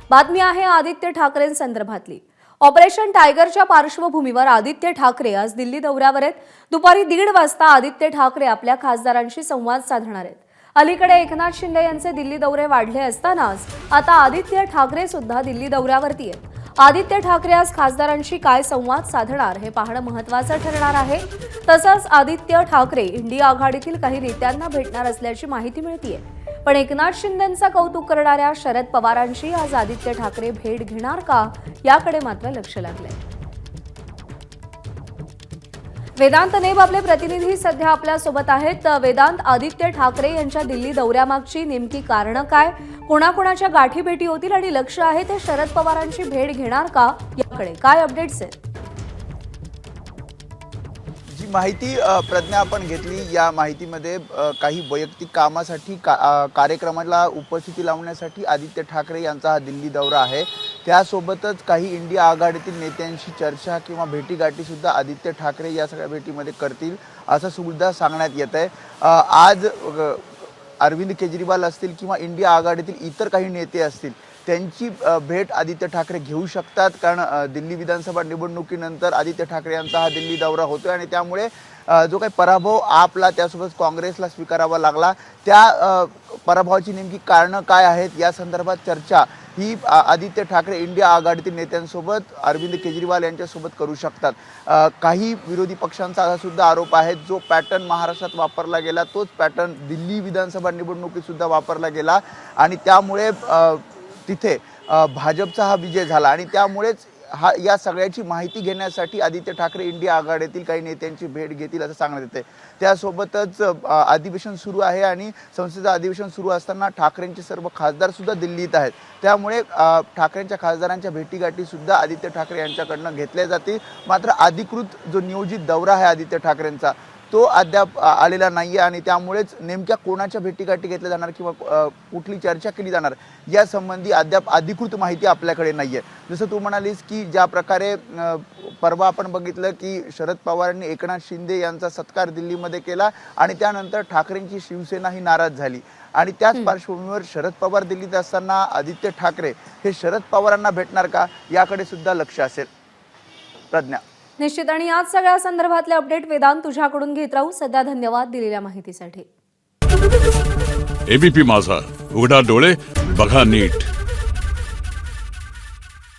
बातमी आहे आदित्य ठाकरेंसंदर्भातली। ऑपरेशन टायगरच्या पार्श्वभूमीवर आदित्य ठाकरे आज दिल्ली दौऱ्यावर आहेत। दुपारी 1:30 वाजता आदित्य ठाकरे आपल्या खासदारांशी संवाद साधणार आहेत। अलीकडे एकनाथ शिंदे यांचे दिल्ली दौरे वाढले असतानाच आता आदित्य ठाकरे सुद्धा दिल्ली दौऱ्यावरती आहेत। आदित्य ठाकरे आज खासदारांशी काय संवाद साधणार हे पाहणं महत्त्वाचं ठरणार आहे। तसंच आदित्य ठाकरे इंडिया आघाडीतील काही नेत्यांना भेटणार असल्याची माहिती मिळतेय। पण एकनाथ शिंदेंचं कौतुक करणाऱ्या शरद पवारांची आज आदित्य ठाकरे भेट घेणार का याकडे मात्र लक्ष लागलंय। वेदांत नेब आपले प्रतिनिधी सध्या आपल्या सोबत आहेत। वेदांत, आदित्य ठाकरे यांच्या दिल्ली दौऱ्यामागची नेमकी कारणं काय, कोणाकोणाच्या गाठी भेटी होतील आणि लक्ष आहे ते शरद पवारांची भेट घेणार का याकडे काय अपडेट्स आहेत? जी माहिती प्रज्ञा आपण घेतली, या माहितीमध्ये काही वैयक्तिक कामासाठी कार्यक्रमाला उपस्थिती लावण्यासाठी आदित्य ठाकरे यांचा हा दिल्ली दौरा आहे। त्यासोबतच काही इंडिया आघाडीतील नेत्यांशी चर्चा किंवा भेटीगाठी सुद्धा आदित्य ठाकरे या सगळ्या भेटीमध्ये करतील असं सुद्धा सांगण्यात येत आहे। आज अरविंद केजरीवाल असतील किंवा इंडिया आघाडीतील इतर काही नेते असतील त्यांची भेट आदित्य ठाकरे घेऊ शकतात, कारण दिल्ली विधानसभा निवडणुकीनंतर आदित्य ठाकरे यांचा हा दिल्ली दौरा होतोय आणि त्यामुळे जो काही पराभव आपला त्यासोबत काँग्रेसला स्वीकारावा लागला, त्या पराभवाची नेमकी कारणं काय आहेत या संदर्भात चर्चा ही आदित्य ठाकरे इंडिया आघाडीतील नेत्यांसोबत अरविंद केजरीवाल यांच्यासोबत करू शकतात। काही विरोधी पक्षांचा असा सुद्धा आरोप आहे, जो पॅटर्न महाराष्ट्रात वापरला गेला तोच पॅटर्न दिल्ली विधानसभा निवडणुकीत सुद्धा वापरला गेला आणि त्यामुळे तिथे भाजपचा हा विजय झाला आणि त्यामुळेच या सगळ्याची माहिती घेण्यासाठी आदित्य ठाकरे इंडिया आघाडीतील काही नेत्यांची भेट घेतील असं सांगण्यात येते। त्यासोबतच अधिवेशन सुरू आहे आणि संसदेचं अधिवेशन सुरू असताना ठाकरेंचे सर्व खासदार सुद्धा दिल्लीत आहेत, त्यामुळे ठाकरेंच्या खासदारांच्या भेटीगाठी सुद्धा आदित्य ठाकरे यांच्याकडनं घेतल्या जातील। मात्र अधिकृत जो नियोजित दौरा आहे आदित्य ठाकरेंचा तो अद्याप आलेला नाही आणि त्यामुळेच नेमक्या कोणाच्या भेटीगाठी घेतल्या जाणार किंवा कुठली चर्चा केली जाणार या संबंधी अद्याप अधिकृत माहिती आपल्याकडे नाही आहे। जसं तू म्हणालीस की ज्या प्रकारे परवा आपण बघितलं की शरद पवारांनी एकनाथ शिंदे यांचा सत्कार दिल्लीमध्ये केला आणि त्यानंतर ठाकरेंची शिवसेना ही नाराज झाली आणि त्याच पार्श्वभूमीवर शरद पवार दिल्लीत असताना आदित्य ठाकरे हे शरद पवारांना भेटणार का याकडे सुद्धा लक्ष असेल। प्रज्ञा, निश्चित, आणि आज सगळ्या संदर्भातले अपडेट वेदांत तुझ्याकडून घेत राहू। सध्या धन्यवाद दिलेल्या माहितीसाठी। एबीपी माझा, उघडा डोळे बघा नीट।